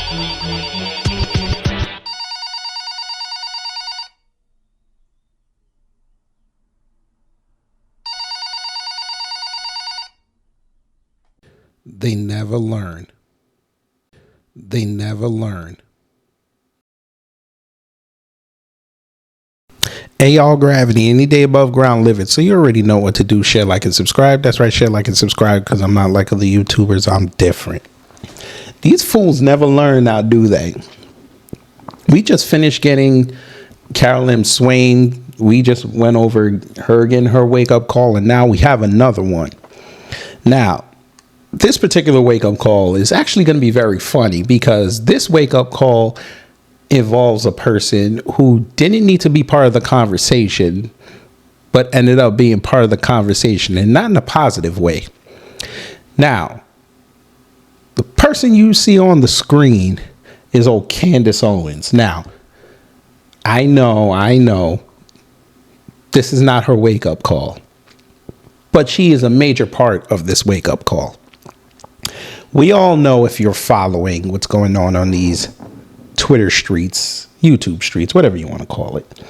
They never learn. They never learn. Hey, y'all, Gravity, any day above ground, live it. So you already know what to do. Share, like, and subscribe. That's right, share, like, and subscribe, because I'm not like other YouTubers. I'm different. These fools never learn now, do they? We just finished getting Carolyn Swain. We just went over her getting her wake-up call, and now we have another one. Now, this particular wake-up call is actually going to be very funny, because this wake-up call involves a person who didn't need to be part of the conversation, but ended up being part of the conversation, and not in a positive way. Now, the person you see on the screen is old Candace Owens. Now, I know, this is not her wake-up call, but she is a major part of this wake-up call. We all know, if you're following what's going on these Twitter streets, YouTube streets, whatever you want to call it,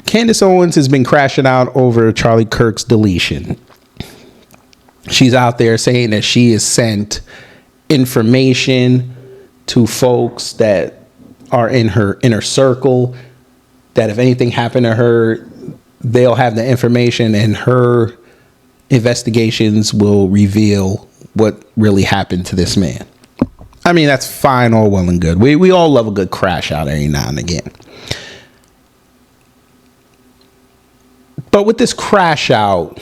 Candace Owens has been crashing out over Charlie Kirk's deletion. She's out there saying that she has sent information to folks that are in her inner circle, that if anything happened to her, they'll have the information, and her investigations will reveal what really happened to this man. I mean, that's fine, all well and good. We all love a good crash out every now and again. But with this crash out,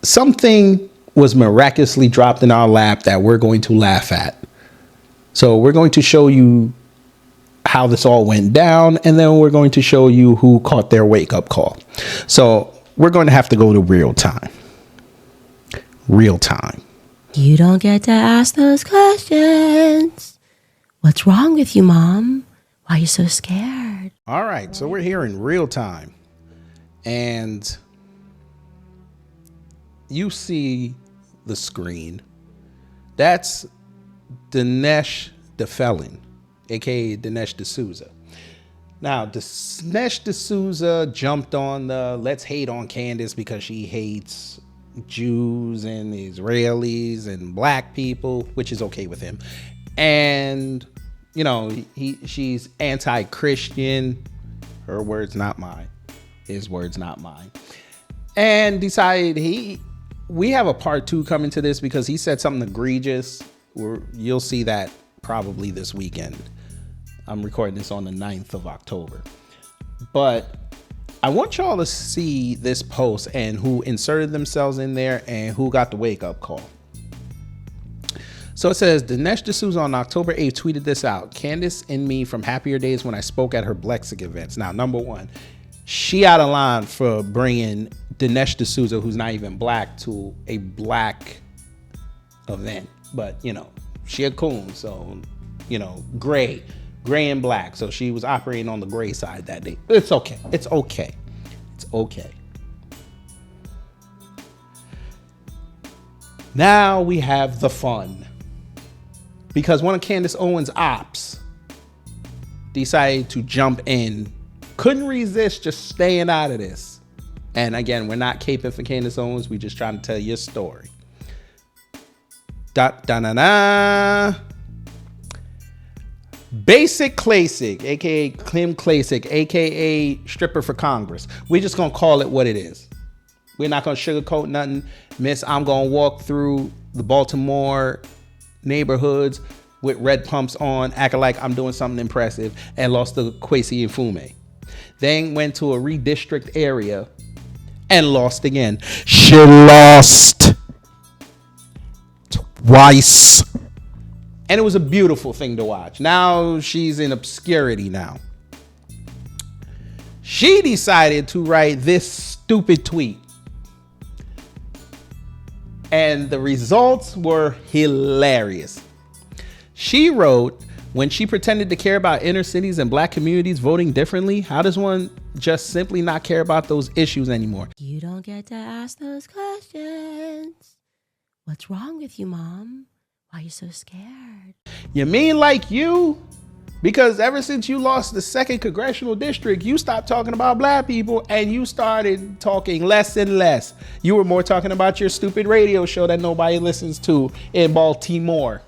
something was miraculously dropped in our lap that we're going to laugh at. So we're going to show you how this all went down, and then we're going to show you who caught their wake-up call. So we're going to have to go to real time. Real time. You don't get to ask those questions. What's wrong with you, Mom? Why are you so scared? All right, so we're here in real time. And you see the screen. That's Dinesh D'Felon, a.k.a. Dinesh D'Souza. Now, Dinesh D'Souza jumped on the let's hate on Candace because she hates Jews and Israelis and black people, which is okay with him. And, you know, she's anti-Christian. Her words, not mine. His words, not mine. And decided we have a part 2 coming to this, because he said something egregious. You'll see that probably this weekend. I'm recording this on the 9th of October. But I want y'all to see this post and who inserted themselves in there and who got the wake-up call. So it says, Dinesh D'Souza on October 8th tweeted this out. Candace and me from happier days when I spoke at her Blexig events. Now, number one, she out of line for bringing Dinesh D'Souza, who's not even black, to a black event. But, you know, she a coon, so, you know, gray and black. So she was operating on the gray side that day. It's okay. It's okay. It's okay. Now we have the fun. Because one of Candace Owens' ops decided to jump in. Couldn't resist just staying out of this. And again, we're not caping for Candace Owens. We're just trying to tell you a story. Da-da-da-da. Basic Klacik, aka Kim Klacik, aka stripper for Congress. We're just gonna call it what it is. We're not gonna sugarcoat nothing. Miss, I'm gonna walk through the Baltimore neighborhoods with red pumps on, acting like I'm doing something impressive, and lost to Kwesi Mfume. Then went to a redistrict area and lost again. She lost twice. And it was a beautiful thing to watch. Now she's in obscurity now. She decided to write this stupid tweet. And the results were hilarious. She wrote, when she pretended to care about inner cities and black communities voting differently, how does one just simply not care about those issues anymore? You don't get to ask those questions. What's wrong with you, Mom? Why are you so scared? You mean like you? Because ever since you lost the 2nd congressional district, you stopped talking about black people and you started talking less and less. You were more talking about your stupid radio show that nobody listens to in Baltimore.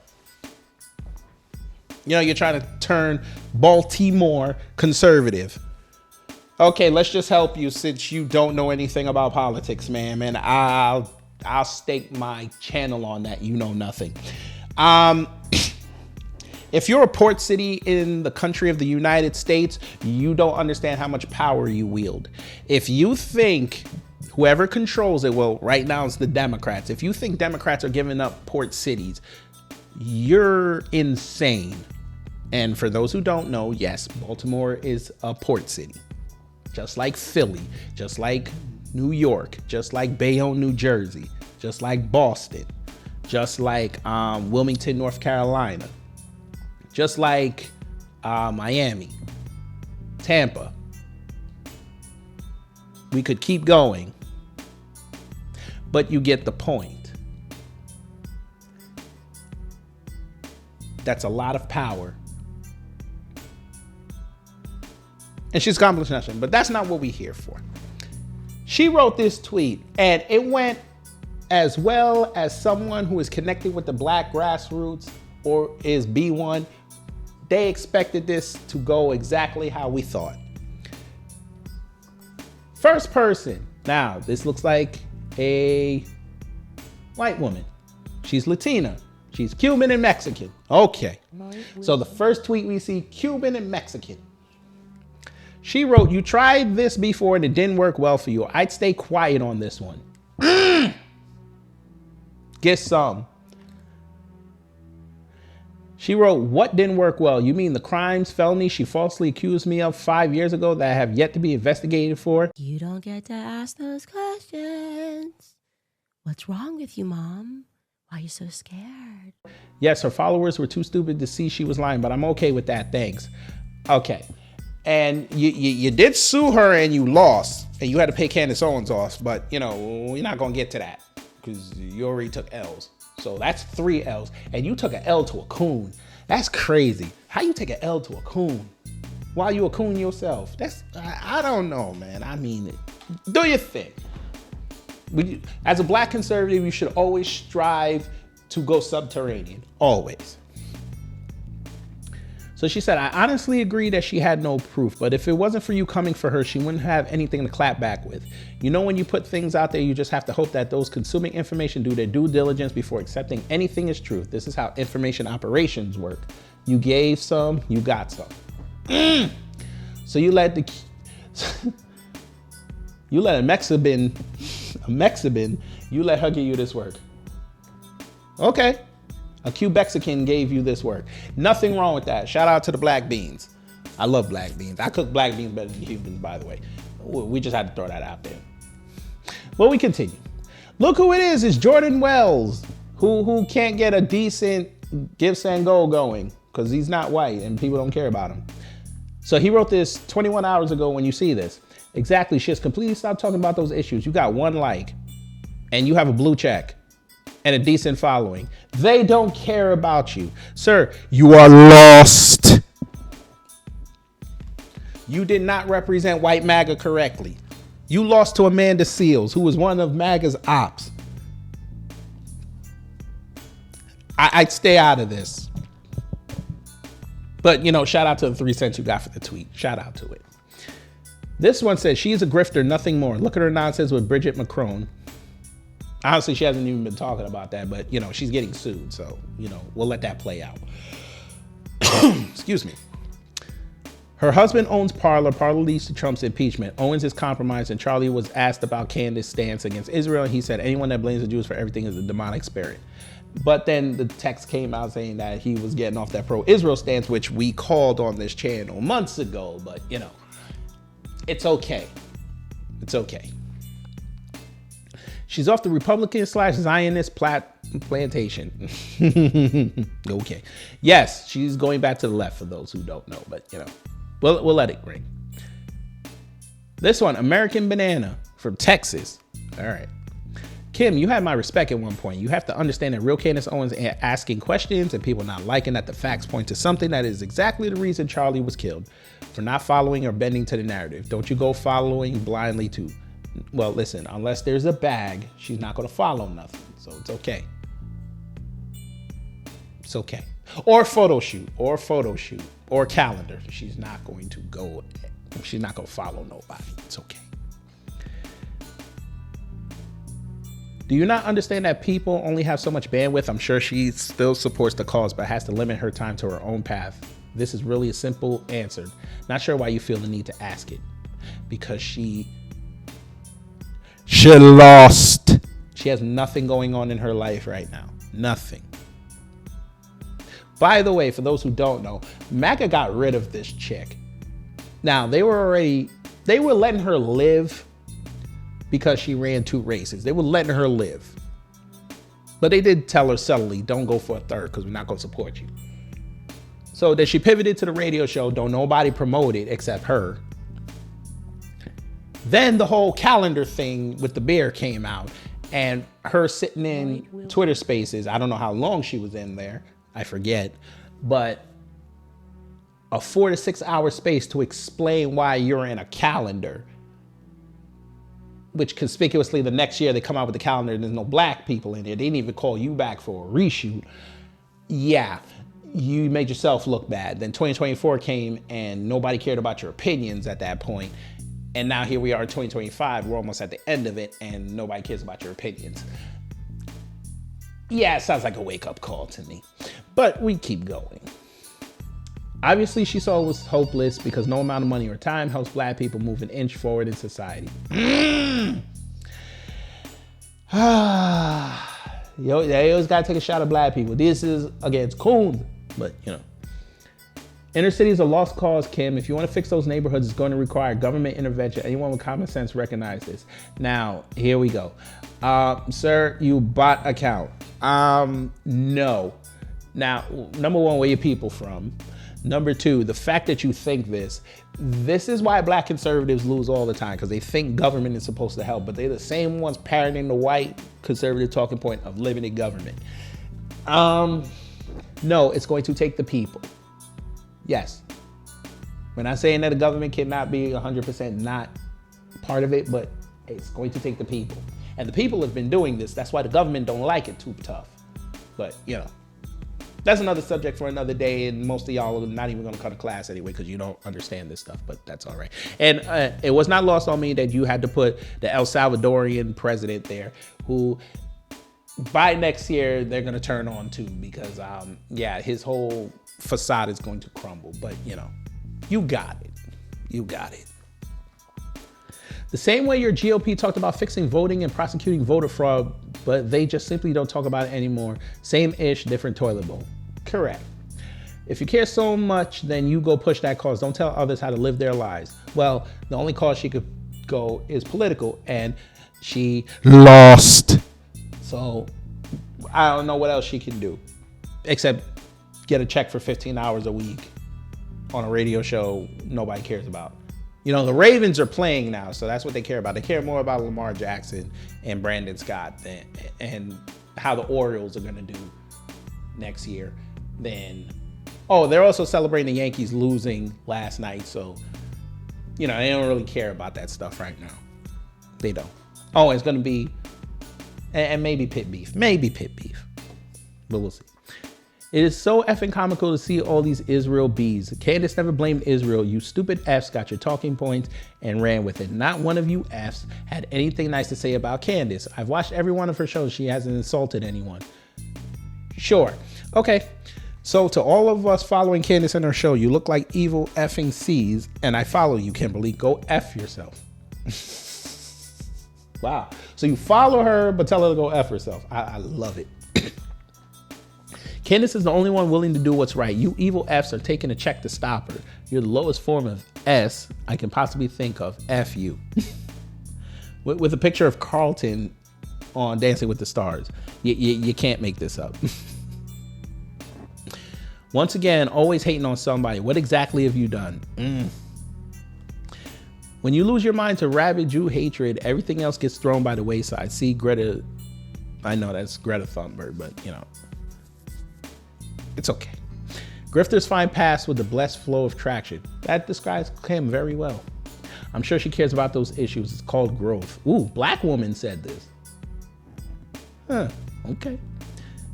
You know, you're trying to turn Baltimore conservative. Okay, let's just help you since you don't know anything about politics, man. And I'll stake my channel on that. You know nothing. If you're a port city in the country of the United States, you don't understand how much power you wield. If you think whoever controls it, well, right now it's the Democrats. If you think Democrats are giving up port cities, you're insane. And for those who don't know, yes, Baltimore is a port city. Just like Philly, just like New York, just like Bayonne, New Jersey, just like Boston, just like Wilmington, North Carolina. Just like Miami, Tampa. We could keep going, but you get the point. That's a lot of power. And she's accomplished nothing, but that's not what we're here for. She wrote this tweet, and it went as well as someone who is connected with the black grassroots or is B1. They expected this to go exactly how we thought. First person. Now, this looks like a white woman. She's Latina. She's Cuban and Mexican. Okay. So the first tweet we see, Cuban and Mexican. She wrote, "You tried this before and it didn't work well for you. I'd stay quiet on this one." Get some. She wrote, "What didn't work well? You mean the crimes, felony she falsely accused me of 5 years ago that I have yet to be investigated for?" You don't get to ask those questions. What's wrong with you, Mom? Why are you so scared? Yes, her followers were too stupid to see she was lying, but I'm okay with that, thanks. Okay. And you did sue her and you lost, and you had to pay Candace Owens off, but you know, we're not gonna get to that because you already took L's. So that's 3 L's, and you took an L to a coon. That's crazy. How you take an L to a coon while you a coon yourself? I don't know, man. I mean, do your thing. As a black conservative, you should always strive to go subterranean, always. So she said, "I honestly agree that she had no proof, but if it wasn't for you coming for her, she wouldn't have anything to clap back with. You know, when you put things out there, you just have to hope that those consuming information do their due diligence before accepting anything as truth. This is how information operations work. You gave some, you got some." So you let a Mexican, you let her give you this work. Okay. A Quebexican gave you this work. Nothing wrong with that. Shout out to the black beans. I love black beans. I cook black beans better than Cubans, by the way. We just had to throw that out there. Well, we continue. Look who it is. It's Jordan Wells, who can't get a decent Give Sango going because he's not white and people don't care about him. So he wrote this 21 hours ago when you see this. Exactly. She has completely stopped talking about those issues. You got 1 like and you have a blue check and a decent following. They don't care about you. Sir, you are lost. You did not represent white MAGA correctly. You lost to Amanda Seals, who was one of MAGA's ops. I'd stay out of this. But, you know, shout out to the 3 cents you got for the tweet. Shout out to it. This one says, "She's a grifter, nothing more. Look at her nonsense with Bridget Macron." Honestly, she hasn't even been talking about that, but, you know, she's getting sued. So, you know, we'll let that play out. Excuse me. Her husband owns Parler. Parler leads to Trump's impeachment. Owens is compromised, and Charlie was asked about Candace's stance against Israel. And he said, "Anyone that blames the Jews for everything is a demonic spirit." But then the text came out saying that he was getting off that pro-Israel stance, which we called on this channel months ago. But, you know, it's okay. It's okay. She's off the Republican/Zionist plantation. Okay. Yes, she's going back to the left for those who don't know, but you know, we'll let it ring. This one, American Banana from Texas. All right. Kim, you had my respect at one point. You have to understand that real Candace Owens asking questions and people not liking that the facts point to something that is exactly the reason Charlie was killed, for not following or bending to the narrative. Don't you go following blindly too. Well, listen, unless there's a bag, she's not going to follow nothing. So it's okay. It's okay. Or photo shoot or calendar. She's not going to follow nobody. It's okay. Do you not understand that people only have so much bandwidth? I'm sure she still supports the cause, but has to limit her time to her own path. This is really a simple answer. Not sure why you feel the need to ask it. Because she lost. She has nothing going on in her life right now. Nothing. By the way, for those who don't know, MAGA got rid of this chick. Now, they were letting her live because she ran 2 races. They were letting her live. But they did tell her subtly, don't go for a third because we're not going to support you. So then she pivoted to the radio show. Don't nobody promote it except her. Then the whole calendar thing with the bear came out. And her sitting in Twitter spaces. I don't know how long she was in there. I forget. But a 4 to 6 hour space to explain why you're in a calendar. Which conspicuously the next year they come out with the calendar and there's no black people in it. They didn't even call you back for a reshoot. Yeah, you made yourself look bad. Then 2024 came and nobody cared about your opinions at that point. And now here we are in 2025. We're almost at the end of it and nobody cares about your opinions. Yeah, it sounds like a wake-up call to me. But we keep going. Obviously, she saw it was hopeless because no amount of money or time helps black people move an inch forward in society. Yo, they always gotta take a shot at black people. This is against Coon, but you know. Inner city is a lost cause, Kim. If you want to fix those neighborhoods, it's going to require government intervention. Anyone with common sense recognize this. Now, here we go. Sir, you bot account. No. Now, number one, where your people from? Number two, the fact that you think this is why black conservatives lose all the time, because they think government is supposed to help, but they're the same ones parroting the white conservative talking point of limited government. No, it's going to take the people. Yes. We're not saying that the government cannot be 100% not part of it, but it's going to take the people. And the people have been doing this. That's why the government don't like it too tough. But, you know. That's another subject for another day, and most of y'all are not even going to cut a class anyway because you don't understand this stuff, but that's all right. And it was not lost on me that you had to put the El Salvadorian president there, who by next year they're going to turn on too because, his whole facade is going to crumble. But, you know, you got it. You got it. The same way your GOP talked about fixing voting and prosecuting voter fraud, but they just simply don't talk about it anymore. Same-ish, different toilet bowl. Correct. If you care so much, then you go push that cause. Don't tell others how to live their lives. Well, the only cause she could go is political, and she lost. So I don't know what else she can do, except get a check for 15 hours a week on a radio show nobody cares about. You know, the Ravens are playing now, so that's what they care about. They care more about Lamar Jackson and Brandon Scott and how the Orioles are going to do next year than... Oh, they're also celebrating the Yankees losing last night, so, you know, they don't really care about that stuff right now. They don't. Oh, it's going to be... And maybe pit beef. Maybe pit beef. But we'll see. It is so effing comical to see all these Israel bees. Candace never blamed Israel. You stupid Fs got your talking points and ran with it. Not one of you Fs had anything nice to say about Candace. I've watched every one of her shows. She hasn't insulted anyone. Sure. Okay. So to all of us following Candace in her show, you look like evil effing C's, and I follow you, Kimberly. Go F yourself. Wow. So you follow her, but tell her to go F herself. I love it. Candace is the only one willing to do what's right. You evil Fs are taking a check to stop her. You're the lowest form of S I can possibly think of. F you. with a picture of Carlton on Dancing with the Stars. You can't make this up. Once again, always hating on somebody. What exactly have you done? When you lose your mind to rabid Jew hatred, everything else gets thrown by the wayside. See Greta I know that's Greta Thunberg, but you know, it's okay. Grifters find paths with the blessed flow of traction. That describes Kim very well. I'm sure she cares about those issues. It's called growth. Ooh, black woman said this. Huh, okay.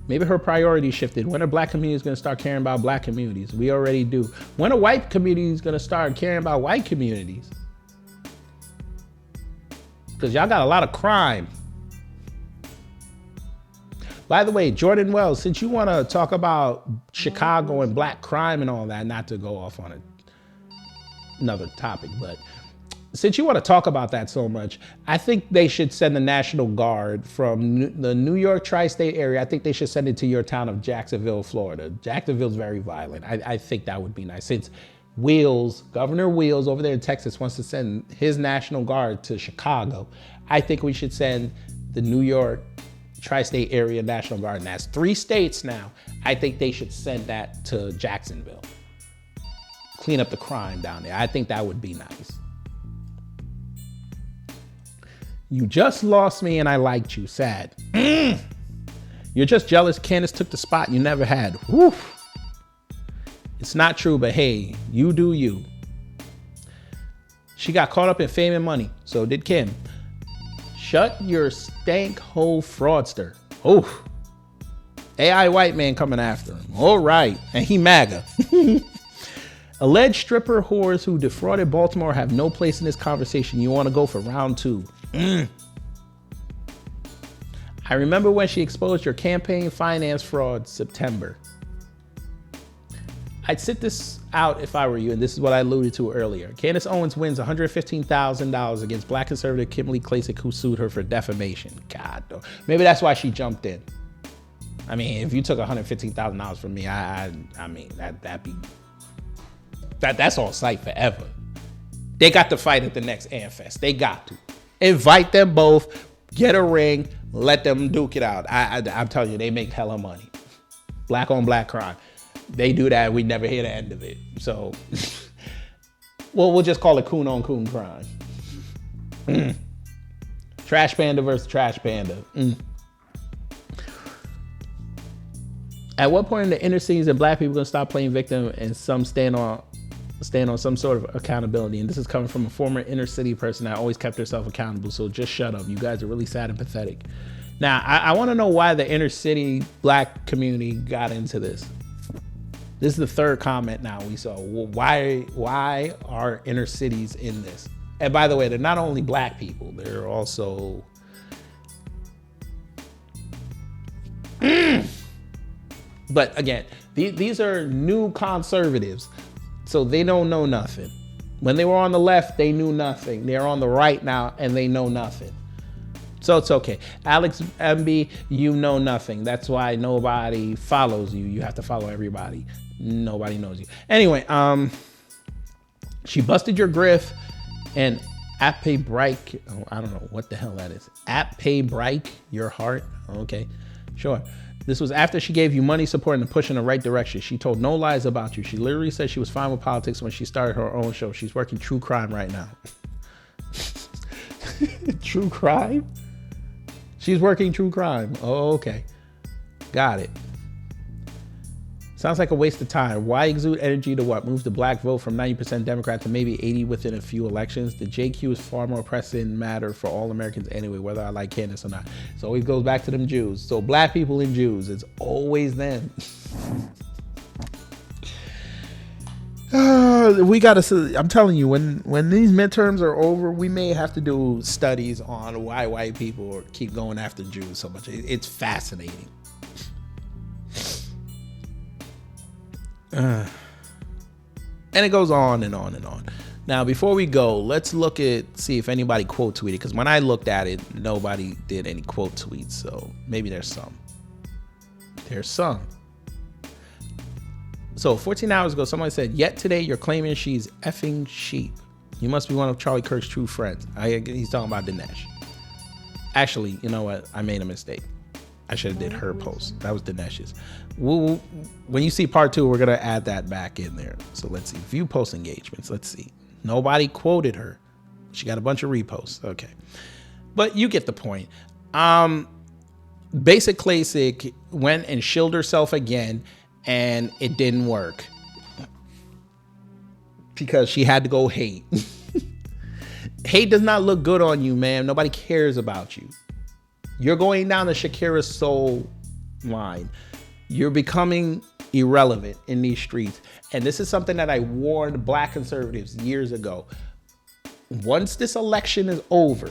Maybe her priorities shifted. When are black communities going to start caring about black communities? We already do. When are white communities going to start caring about white communities? Because y'all got a lot of crime. By the way, Jordan Wells, since you want to talk about Chicago and black crime and all that, not to go off on another topic, but since you want to talk about that so much, I think they should send the National Guard from the New York tri-state area. I think they should send it to your town of Jacksonville, Florida. Jacksonville's very violent. I think that would be nice. Since Governor Wheels over there in Texas wants to send his National Guard to Chicago, I think we should send the New York tri-state area National Guard. And that's 3 states now. I think they should send that to Jacksonville. Clean up the crime down there. I think that would be nice. You just lost me and I liked you. Sad. You're just jealous Candace took the spot you never had. Woof. It's not true, but hey, you do you. She got caught up in fame and money. So did Kim. Shut your stank hole fraudster. Oh, AI white man coming after him. All right. And he MAGA. Alleged stripper whores who defrauded Baltimore have no place in this conversation. You want to go for round 2. I remember when she exposed your campaign finance fraud, September. I'd sit this out if I were you, and this is what I alluded to earlier. Candace Owens wins $115,000 against black conservative Kimberly Klacik, who sued her for defamation. God, though. Maybe that's why she jumped in. I mean, if you took $115,000 from me, I mean, that's on site forever. They got to fight at the next AmFest. They got to. Invite them both, get a ring, let them duke it out. I'm telling you, they make hella money. Black on black crime. They do that. We never hear the end of it. So, well, we'll just call it coon on coon crime. Trash panda versus trash panda. At what point in the inner cities are black people gonna stop playing victim and some stand on some sort of accountability? And this is coming from a former inner city person that always kept herself accountable. So just shut up. You guys are really sad and pathetic. Now, I want to know why the inner city black community got into this. This is the 3rd comment now we saw. Well, why are inner cities in this? And by the way, they're not only black people, they're also but again, these are new conservatives. So they don't know nothing. When they were on the left, they knew nothing. They're on the right now and they know nothing. So it's okay. Alex MB, you know nothing. That's why nobody follows you. You have to follow everybody. Nobody knows you. Anyway, she busted your grift and app pay break. Oh, I don't know what the hell that is. App pay break your heart. Okay, sure. This was after she gave you money, support, and a push in the right direction. She told no lies about you. She literally said she was fine with politics when she started her own show. She's working true crime right now. True crime? She's working true crime. Oh, okay. Got it. Sounds like a waste of time. Why exude energy to what? Move the black vote from 90% Democrat to maybe 80 within a few elections? The JQ is far more pressing matter for all Americans anyway, whether I like Candace or not. It always goes back to them Jews. So black people and Jews, it's always them. We gotta, I'm telling you, when these midterms are over, we may have to do studies on why white people keep going after Jews so much. It's fascinating. And it goes on and on and on. Now, before we go, let's see if anybody quote tweeted, because when I looked at it, nobody did any quote tweets. So maybe there's some. So 14 hours ago, someone said, yet today you're claiming she's effing sheep. You must be one of Charlie Kirk's true friends. He's talking about Dinesh. Actually, you know what? I made a mistake. I should have did her post. That was Dinesh's. When you see part 2, we're going to add that back in there. So let's see. View post engagements. Let's see. Nobody quoted her. She got a bunch of reposts. Okay. But you get the point. Basic Klacik went and shielded herself again, and it didn't work because she had to go hate. Hate does not look good on you, man. Nobody cares about you. You're going down the Shakira soul line. You're becoming irrelevant in these streets. And this is something that I warned black conservatives years ago. Once this election is over,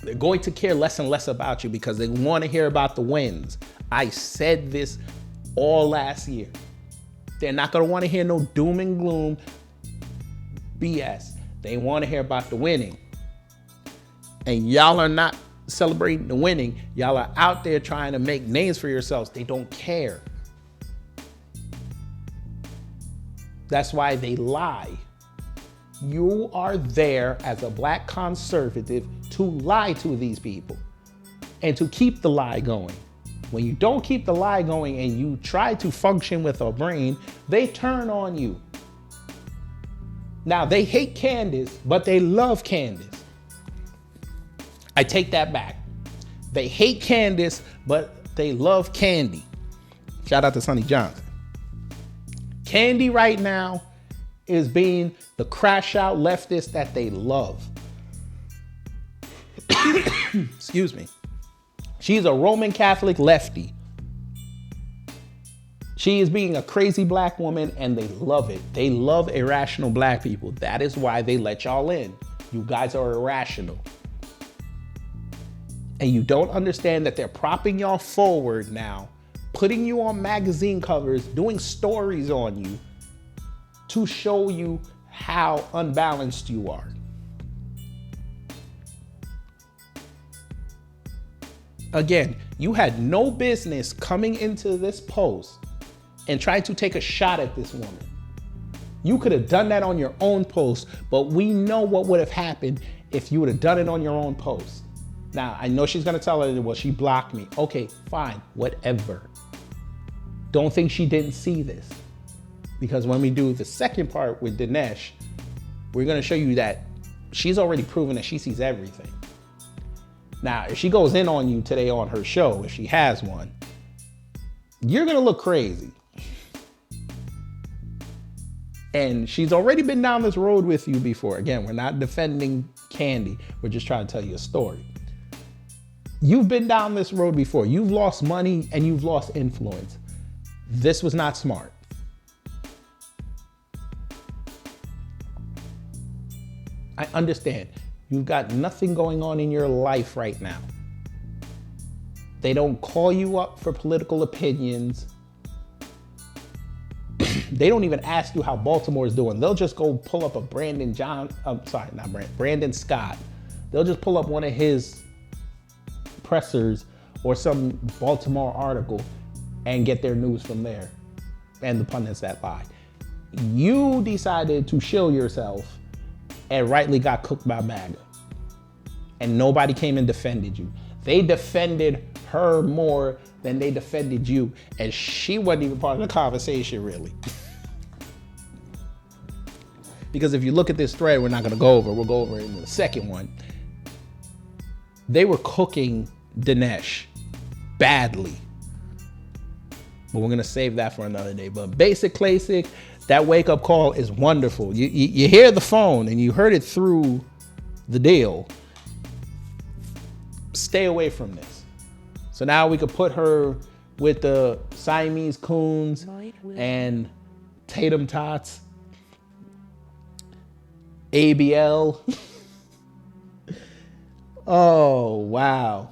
they're going to care less and less about you because they want to hear about the wins. I said this all last year. They're not going to want to hear no doom and gloom BS. They want to hear about the winning. And y'all are not celebrating the winning. Y'all are out there trying to make names for yourselves. They don't care. That's why they lie. You are there as a black conservative to lie to these people and to keep the lie going. When you don't keep the lie going and you try to function with a brain, they turn on you. Now, they hate Candace, but they love Candace. I take that back. They hate Candace, but they love Candy. Shout out to Sonny Johnson. Candy right now is being the crash out leftist that they love. Excuse me. She's a Roman Catholic lefty. She is being a crazy black woman and they love it. They love irrational black people. That is why they let y'all in. You guys are irrational. And you don't understand that they're propping y'all forward now, putting you on magazine covers, doing stories on you to show you how unbalanced you are. Again, you had no business coming into this post and trying to take a shot at this woman. You could have done that on your own post, but we know what would have happened if you would have done it on your own post. Now, I know she's gonna tell her, well, she blocked me. Okay, fine, whatever. Don't think she didn't see this. Because when we do the second part with Dinesh, we're gonna show you that she's already proven that she sees everything. Now, if she goes in on you today on her show, if she has one, you're gonna look crazy. And she's already been down this road with you before. Again, we're not defending Candy. We're just trying to tell you a story. You've been down this road before. You've lost money and you've lost influence. This was not smart. I understand. You've got nothing going on in your life right now. They don't call you up for political opinions. They don't even ask you how Baltimore is doing. They'll just go pull up a Brandon Scott. They'll just pull up one of his pressers or some Baltimore article and get their news from there. And the pundits that lie. You decided to shill yourself and rightly got cooked by MAGA. And nobody came and defended you. They defended her more than they defended you. And she wasn't even part of the conversation, really. Because if you look at this thread, we're not going to go over. We'll go over it in the second one. They were cooking Dinesh badly. But we're going to save that for another day. But Basic Klacik, that wake-up call is wonderful. You hear the phone and you heard it through the deal. Stay away from this. So now we could put her with the Siamese Coons and Tatum Tots. ABL. Oh, wow.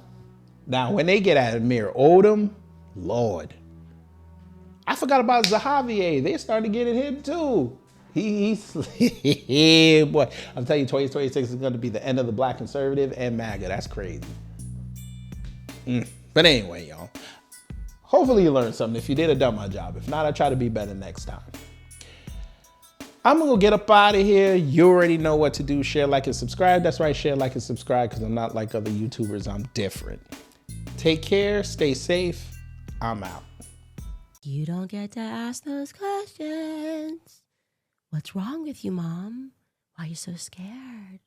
Now, when they get at Amir Odom, Lord. I forgot about Zahavier. They started getting him too. He's boy. I'm telling you, 2026 is going to be the end of the black conservative and MAGA. That's crazy. But anyway, y'all. Hopefully you learned something. If you did, I done my job. If not, I try to be better next time. I'm going to get up out of here. You already know what to do. Share, like, and subscribe. That's right. Share, like, and subscribe because I'm not like other YouTubers. I'm different. Take care. Stay safe. I'm out. You don't get to ask those questions. What's wrong with you, Mom? Why are you so scared?